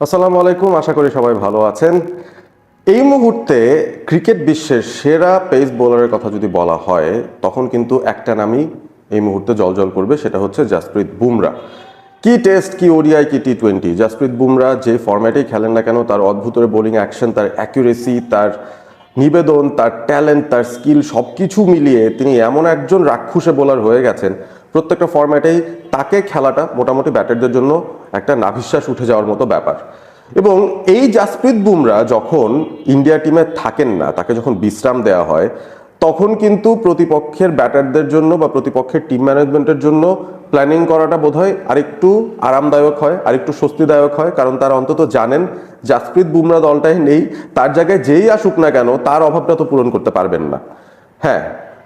আসসালামু আলাইকুম, আশা করি সবাই ভালো আছেন। এই মুহূর্তে ক্রিকেট বিশ্বের সেরা পেস বোলারের কথা যদি বলা হয় তখন কিন্তু একটা নামই এই মুহূর্তে জলজল করবে, সেটা হচ্ছে জাসপ্রীত বুমরা। কি টেস্ট, কি ওডিআই, কি টি-20, জাসপ্রীত বুমরা যে ফরম্যাটেই খেলেন না কেন তার অদ্ভুত বোলিং অ্যাকশন, তার অ্যাকুরেসি, তার নিবেদন, তার ট্যালেন্ট, তার স্কিল সব কিছু মিলিয়ে তিনি এমন একজন রাক্ষুসে বোলার হয়ে গেছেন। প্রত্যেকটা ফরম্যাটেই তাকে খেলাটা মোটামুটি ব্যাটারদের জন্য একটা নাভিশ্বাস উঠে যাওয়ার মতো ব্যাপার। এবং এই জাসপ্রীত বুমরা যখন ইন্ডিয়া টিমে থাকেন না, তাকে যখন বিশ্রাম দেওয়া হয়, তখন কিন্তু প্রতিপক্ষের ব্যাটারদের জন্য বা প্রতিপক্ষের টিম ম্যানেজমেন্টের জন্য প্ল্যানিং করাটা বোধহয় আরেকটু আরামদায়ক হয়, আরেকটু স্বস্তিদায়ক হয়, কারণ তারা অন্তত জানেন জাসপ্রীত বুমরা দলটাই নেই, তার জায়গায় যেই আসুক না কেন তার অভাবটা তো পূরণ করতে পারবেন না। হ্যাঁ,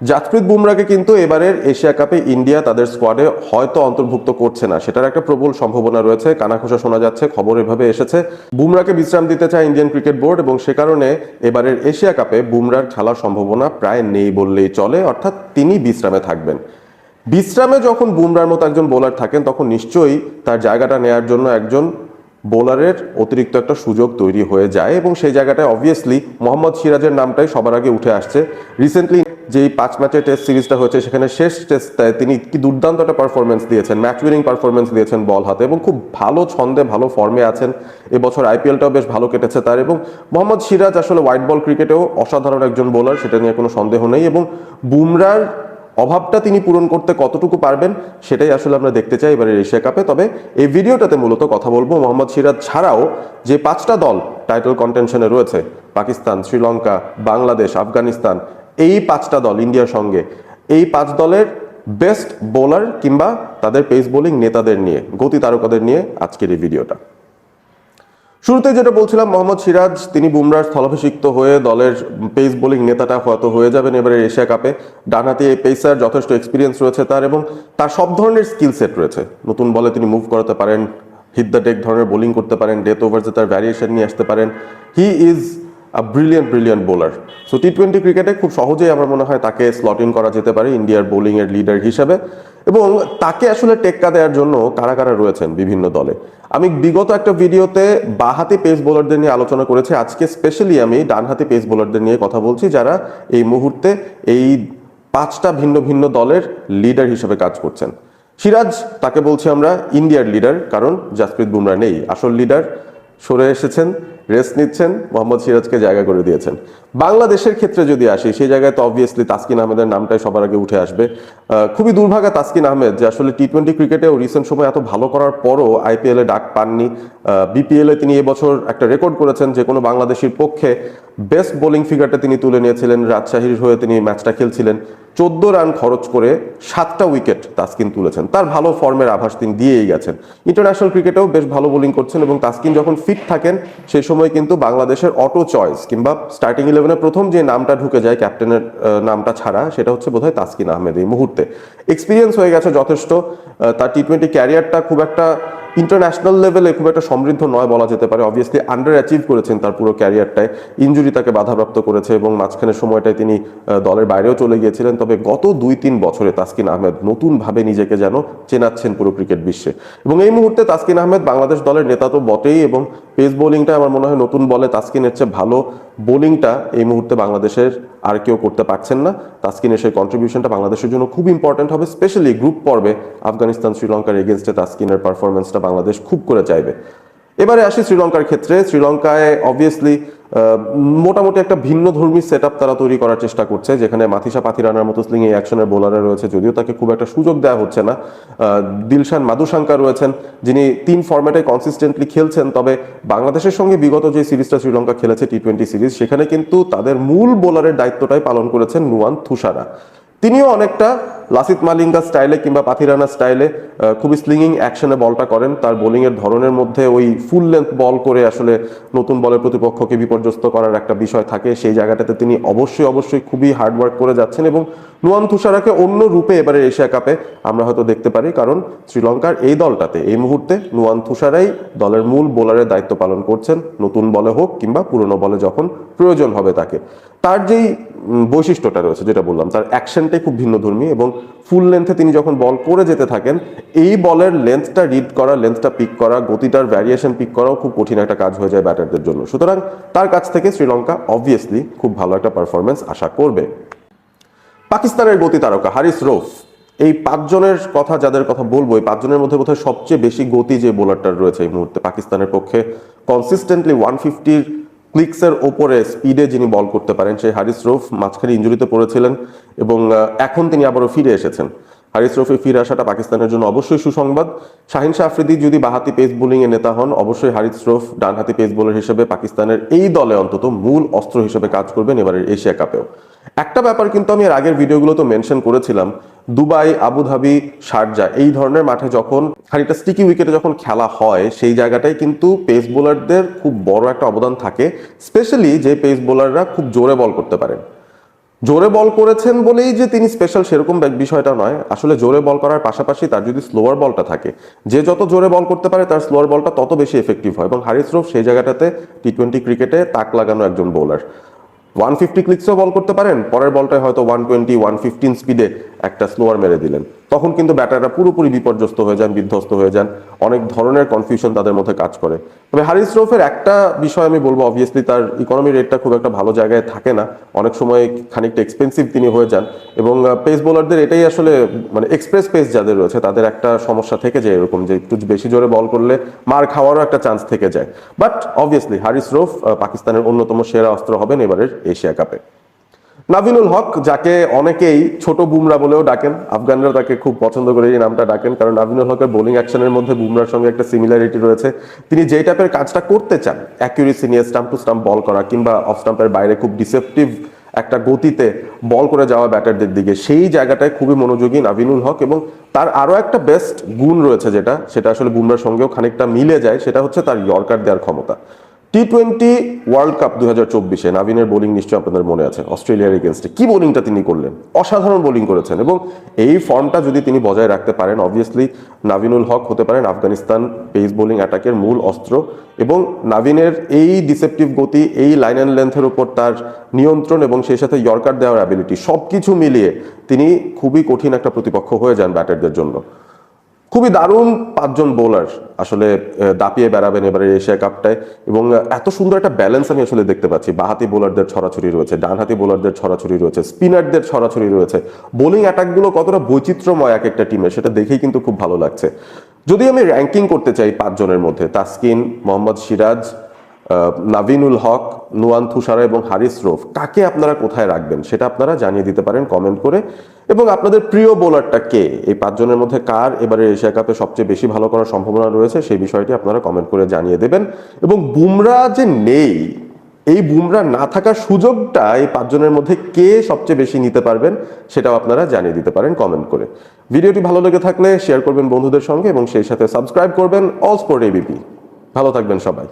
জাসপ্রীত বুমরাকে কিন্তু এবারের এশিয়া কাপে ইন্ডিয়া তাদের স্কোয়াডে হয়তো অন্তর্ভুক্ত করছে না, সেটার একটা প্রবল সম্ভাবনা রয়েছে। কানাঘুষা শোনা যাচ্ছে, খবর এভাবে এসেছে। বুমরাকে বিশ্রাম দিতে চায় ইন্ডিয়ান ক্রিকেট বোর্ড এবং সে কারণে এবারের এশিয়া কাপে বুমরার খেলার সম্ভাবনা প্রায় নেই বললেই চলে, অর্থাৎ তিনি বিশ্রামে থাকবেন। বিশ্রামে যখন বুমরার মতো একজন বোলার থাকেন তখন নিশ্চয়ই তার জায়গাটা নেয়ার জন্য একজন বোলারের অতিরিক্ত একটা সুযোগ তৈরি হয়ে যায় এবং সেই জায়গাটায় অবভিয়াসলি মোহাম্মদ সিরাজের নামটাই সবার আগে উঠে আসছে। রিসেন্টলি যেই 5 ম্যাচের টেস্ট সিরিজটা হয়েছে সেখানে শেষ টেস্টে তিনি কি দুর্দান্ত একটা পারফরমেন্স দিয়েছেন, ম্যাচ উইনিং পারফরমেন্স দিয়েছেন বল হাতে এবং খুব ভালো ছন্দে ভালো ফর্মে আছেন। এবছর আইপিএলটাও বেশ ভালো কেটেছে তার। এবং মোহাম্মদ সিরাজ আসলে হোয়াইট বল ক্রিকেটেও অসাধারণ একজন বোলার, সেটা নিয়ে কোনো সন্দেহ নেই। এবং বুমরার অভাবটা তিনি পূরণ করতে কতটুকু পারবেন সেটাই আসলে আমরা দেখতে চাই এবারের এশিয়া কাপে। তবে এই ভিডিওটাতে মূলত কথা বলবো মোহাম্মদ সিরাজ ছাড়াও যে 5টা দল টাইটেল কন্টেনশনে রয়েছে, পাকিস্তান, শ্রীলঙ্কা, বাংলাদেশ, আফগানিস্তান, এই 5টা দল ইন্ডিয়ার সঙ্গে, এই 5 দলের বেস্ট বোলার কিংবা তাদের পেস বোলিং নেতাদের নিয়ে, গতি তারকাদের নিয়ে আজকের এই ভিডিওটা। শুরুতে যেটা বলছিলাম, মোহাম্মদ সিরাজ তিনি বুমরার স্থলাভিষিক্ত হয়ে দলের পেস বোলিং নেতাটা হয়তো হয়ে যাবেন এবারে এশিয়া কাপে। ডানহাতি পেসার, যথেষ্ট এক্সপিরিয়েন্স রয়েছে তার এবং তার সব ধরনের স্কিল সেট রয়েছে। নতুন বলে তিনি মুভ করাতে পারেন, হিট দ্য ডেক ধরনের বোলিং করতে পারেন, ডেথ ওভার্সে তার ভ্যারিয়েশন নিয়ে আসতে পারেন। He is brilliant bowler. So টি-20 ক্রিকেটে খুব সহজেই আমার মনে হয় তাকে স্লট ইন করা যেতে পারে ইন্ডিয়ার বোলিংয়ের লিডার হিসেবে। এবং তাকে আসলে টেক্কা দেওয়ার জন্য কারা কারা রয়েছেন বিভিন্ন দলে, আমি বিগত একটা ভিডিওতে বাঁহাতি পেস বোলারদের নিয়ে আলোচনা করেছি। আজকে স্পেশালি আমি ডানহাতি পেস বোলারদের নিয়ে কথা বলছি, যারা এই মুহূর্তে এই 5টা ভিন্ন ভিন্ন দলের লিডার হিসেবে কাজ করছেন। সিরাজ, তাকে বলছি আমরা ইন্ডিয়ার লিডার, কারণ জাসপ্রীত বুমরা নেই। আসল লিডার সরে এসেছেন, রেস্ট নিচ্ছেন, মোহাম্মদ সিরাজকে জায়গা করে দিয়েছেন। বাংলাদেশের ক্ষেত্রে যদি আসি, সেই জায়গায় তো অবভিয়াসলি তাসকিন আহমেদের নামটাই সবার আগে উঠে আসবে। খুবই দুর্ভাগা তাসকিন আহমেদ, যে আসলে টি-20 ক্রিকেটেও রিসেন্ট সময় এত ভালো করার পরও আইপিএলে ডাক পাননি। বিপিএলে তিনি এবছর একটা রেকর্ড করেছেন, যে কোনো বাংলাদেশের পক্ষে বেস্ট বোলিং ফিগারটা তিনি তুলে নিয়েছিলেন। রাজশাহীর হয়ে তিনি ম্যাচটা খেলছিলেন, 14 রান খরচ করে 7টা উইকেট তাসকিন তুলেছেন। তার ভালো ফর্মের আভাস তিনি দিয়েই গেছেন। ইন্টারন্যাশনাল ক্রিকেটেও বেশ ভালো বোলিং করছেন এবং তাসকিন যখন ফিট থাকেন সেই সময় কিন্তু বাংলাদেশের অটো চয়েস কিংবা স্টার্টিং 11-এ প্রথম যে নামটা ঢুকে যায় ক্যাপ্টেনের নামটা ছাড়া, সেটা হচ্ছে বোধহয় তাসকিন আহমেদ। এই মুহূর্তে এক্সপিরিয়েন্স হয়ে গেছে যথেষ্ট। তার টি-20 ক্যারিয়ারটা খুব একটা ইন্টারন্যাশনাল লেভেলে খুব একটা সমৃদ্ধ নয় বলা যেতে পারে। অবভিয়াসলি আন্ডার অ্যাচিভ করেছেন তার পুরো ক্যারিয়ারটায়, ইনজুরি তাকে বাধাপ্রাপ্ত করেছে এবং মাঝখানের সময়টায় তিনি দলের বাইরেও চলে গিয়েছিলেন। তবে গত 2-3 বছরে তাসকিন আহমেদ নতুনভাবে নিজেকে যেন চেনাচ্ছেন পুরো ক্রিকেট বিশ্বে। এবং এই মুহূর্তে তাসকিন আহমেদ বাংলাদেশ দলের নেতা তো বটেই, এবং পেস বোলিংটা আমার মনে হয় নতুন বলে তাসকিনের চেয়ে ভালো বোলিংটা এই মুহূর্তে বাংলাদেশের আর কেউ করতে পারছেন না। তাসকিনের সেই কন্ট্রিবিউশনটা বাংলাদেশের জন্য খুব ইম্পর্টেন্ট হবে, স্পেশালি গ্রুপ পর্বে আফগানিস্তান শ্রীলঙ্কার এগেনস্টে তাসকিনের পারফরমেন্সটা বাংলাদেশ খুব করে চাইবে। এবারে আসি শ্রীলঙ্কার ক্ষেত্রে। শ্রীলঙ্কায় অবভিয়াসলি মোটামুটি একটা ভিন্ন ধর্মী সেট আপ তারা তৈরি করার চেষ্টা করছে, যেখানে মাথিসা পাথিরানার মতো স্লিং এই অ্যাকশনের বোলাররা রয়েছে, যদিও তাকে খুব একটা সুযোগ দেওয়া হচ্ছে না। দিলশান মাদুশাঙ্কা রয়েছেন, যিনি 3 ফরম্যাটে কনসিস্টেন্টলি খেলছেন। তবে বাংলাদেশের সঙ্গে বিগত যে সিরিজটা শ্রীলঙ্কা খেলেছে টি-20 সিরিজ, সেখানে কিন্তু তাদের মূল বোলারের দায়িত্বটাই পালন করেছেন নুয়ান থুসারা। তিনিও অনেকটা লাসিত মালিঙ্গা স্টাইলে কিংবা পাথিরানা স্টাইলে খুবই স্লিংইং অ্যাকশনে বলটা করেন। তার বোলিংয়ের ধরনের মধ্যে ওই ফুল লেন্থ বল করে আসলে নতুন বলের প্রতিপক্ষকে বিপর্যস্ত করার একটা বিষয় থাকে, সেই জায়গাটাতে তিনি অবশ্যই খুবই হার্ডওয়ার্ক করে যাচ্ছেন। এবং নুয়ান থুসারাকে অন্য রূপে এবারে এশিয়া কাপে আমরা হয়তো দেখতে পারি, কারণ শ্রীলঙ্কার এই দলটাতে এই মুহূর্তে নুয়ান থুসারাই দলের মূল বোলারের দায়িত্ব পালন করছেন, নতুন বলে হোক কিংবা পুরনো বলে যখন প্রয়োজন হবে তাকে। তার যেই বৈশিষ্ট্যটা রয়েছে যেটা বললাম, তার অ্যাকশনটাই খুব ভিন্নধর্মী এবং ফুল লেন্থে তিনি যখন বল করে যেতে থাকেন, এই বলের লেন্থটা রিড করা, লেন্থটা পিক করা, গতিটার ভ্যারিয়েশন পিক করাও খুব কঠিন একটা কাজ হয়ে যায় ব্যাটারদের জন্য। সুতরাং তার কাছ থেকে শ্রীলঙ্কা অবভিয়াসলি খুব ভালো একটা পারফরমেন্স আশা করবে। পাকিস্তানের গতি তারকা হারিস রৌফ, এই পাঁচজনের কথা যাদের কথা বলবো, এই পাঁচজনের মধ্যে বোধহয় সবচেয়ে বেশি গতি যে বোলারটার রয়েছে এই মুহূর্তে পাকিস্তানের পক্ষে, কনসিস্টেন্টলি 150 ক্লিক্সের ওপরে স্পিডে যিনি বল করতে পারেন সেই হারিস রৌফ মাঝখানে ইনজুরিতে পড়েছিলেন এবং এখন তিনি আবারও ফিরে এসেছেন। হারিস রৌফের ফিরে আসাটা পাকিস্তানের জন্য অবশ্যই সুসংবাদ। শাহিন শাহ আফ্রিদি যদি বাঁহাতি পেস বোলিং এ নেতা হন, অবশ্যই হারিস রৌফ ডানহাতি পেস বোলার হিসেবে পাকিস্তানের এই দলে অন্তত মূল অস্ত্র হিসেবে কাজ করবেন এবারের এশিয়া কাপেও। একটা ব্যাপার কিন্তু আমি এর আগের ভিডিওগুলোতে মেনশন করেছিলাম, দুবাই, আবুধাবি, শারজা এই ধরনের মাঠে যখন খানিকটা স্টিকি উইকেটে যখন খেলা হয়, সেই জায়গাটায় কিন্তু পেস বোলারদের খুব বড় একটা অবদান থাকে, স্পেশালি যে পেস বোলাররা খুব জোরে বল করতে পারেন। জোরে বল করেছেন বলেই যে তিনি স্পেশাল সেরকম বিষয়টা নয়, আসলে জোরে বল করার পাশাপাশি তার যদি স্লোয়ার বলটা থাকে, যে যত জোরে বল করতে পারে তার স্লোয়ার বলটা তত বেশি এফেক্টিভ হয় এবং হারিস রৌফ সেই জায়গাটাতে টি-20 ক্রিকেটে তাক লাগানো একজন বোলার। 150 ক্লিক্সও বল করতে পারেন, পরের বলটায় হয়তো 120 115 স্পিডে একটা স্লোয়ার মেরে দিলেন, তখন কিন্তু ব্যাটাররা পুরোপুরি বিপর্যস্ত হয়ে যান, বিধ্বস্ত হয়ে যান, অনেক ধরনের কনফিউশন তাদের মধ্যে কাজ করে। তবে হারিস রৌফের একটা বিষয় আমি বলবো, অবভিয়াসলি তার ইকোনমি রেটটা খুব একটা ভালো জায়গায় থাকে না, অনেক সময় খানিকটা এক্সপেন্সিভ তিনি হয়ে যান এবং পেস বোলারদের এটাই আসলে মানে এক্সপ্রেস পেস যাদের রয়েছে তাদের একটা সমস্যা থেকে যায় এরকম, যে একটু বেশি জোরে বল করলে মার খাওয়ারও একটা চান্স থেকে যায়। বাট অবভিয়াসলি হারিস রৌফ পাকিস্তানের অন্যতম সেরা অস্ত্র হবেন এবারের এশিয়া কাপে। নাভিনুল হক, যাকে অনেকেই ছোট বুমরা বলেও ডাকেন, আফগানরা তাকে খুব পছন্দ করে এই নামটা ডাকেন, কারণ নাভিনুল হকের বোলিং অ্যাকশনের মধ্যে বুমরার সঙ্গে একটা সিমিলারিটি রয়েছে। তিনি যেই টাইপের কাজটা করতে চান, অ্যাকিউরেসি নিয়ে স্টাম্প টু স্টাম্প বল করা কিংবা অফ স্টাম্পের বাইরে খুব ডিসেপটিভ একটা গতিতে বল করে যাওয়া ব্যাটারদের দিকে, সেই জায়গাটায় খুবই মনোযোগী নাভিনুল হক। এবং তার আরও একটা বেস্ট গুণ রয়েছে সেটা আসলে বুমরার সঙ্গেও খানিকটা মিলে যায়, সেটা হচ্ছে তার ইয়র্কার দেওয়ার ক্ষমতা। টি-20 ওয়ার্ল্ড কাপ 2024-এ নাভিনের বোলিং নিশ্চয়ই আপনাদের মনে আছে, অস্ট্রেলিয়ার এগেনস্টে কি বোলিংটা তিনি করলেন, অসাধারণ বোলিং করেছেন এবং এই ফর্মটা যদি তিনি বজায় রাখতে পারেন, অবভিয়াসলি নাভিনুল হক হতে পারেন আফগানিস্তান পেস বোলিং অ্যাটাকের মূল অস্ত্র। এবং নাভিনের এই ডিসেপটিভ গতি, এই লাইন অ্যান্ড লেন্থের উপর তার নিয়ন্ত্রণ এবং সেই সাথে ইয়র্কার দেওয়ার অ্যাবিলিটি, সব কিছু মিলিয়ে তিনি খুবই কঠিন একটা প্রতিপক্ষ হয়ে যান ব্যাটারদের জন্য। খুবই দারুণ পাঁচজন বোলার আসলে দাপিয়ে বেড়াবেন এবারে এশিয়া কাপটায় এবং এত সুন্দর একটা ব্যালেন্স আমি আসলে দেখতে পাচ্ছি। বাঁহাতি বোলারদের ছড়াছড়ি রয়েছে, ডানহাতি বোলারদের ছড়াছড়ি রয়েছে, স্পিনারদের ছড়াছড়ি রয়েছে, বোলিং অ্যাটাকগুলো কতটা বৈচিত্র্যময় এক একটা টিমের, সেটা দেখেই কিন্তু খুব ভালো লাগছে। যদি আমি র্যাঙ্কিং করতে চাই পাঁচজনের মধ্যে, তাসকিন, মোহাম্মদ সিরাজ, নাভিনুল হক, নুয়ান থুসারা এবং হারিস রৌফ, কাকে আপনারা কোথায় রাখবেন সেটা আপনারা জানিয়ে দিতে পারেন কমেন্ট করে। এবং আপনাদের প্রিয় বোলারটা কে, এই পাঁচজনের মধ্যে কার এবারে এশিয়া কাপে সবচেয়ে বেশি ভালো করার সম্ভাবনা রয়েছে সেই বিষয়টি আপনারা কমেন্ট করে জানিয়ে দেবেন। এবং বুমরা যে নেই, এই বুমরা না থাকার সুযোগটা এই পাঁচজনের মধ্যে কে সবচেয়ে বেশি নিতে পারবেন সেটাও আপনারা জানিয়ে দিতে পারেন কমেন্ট করে। ভিডিওটি ভালো লেগে থাকলে শেয়ার করবেন বন্ধুদের সঙ্গে এবং সেই সাথে সাবস্ক্রাইব করবেন অল স্পোর্ট এবিপি। ভালো থাকবেন সবাই।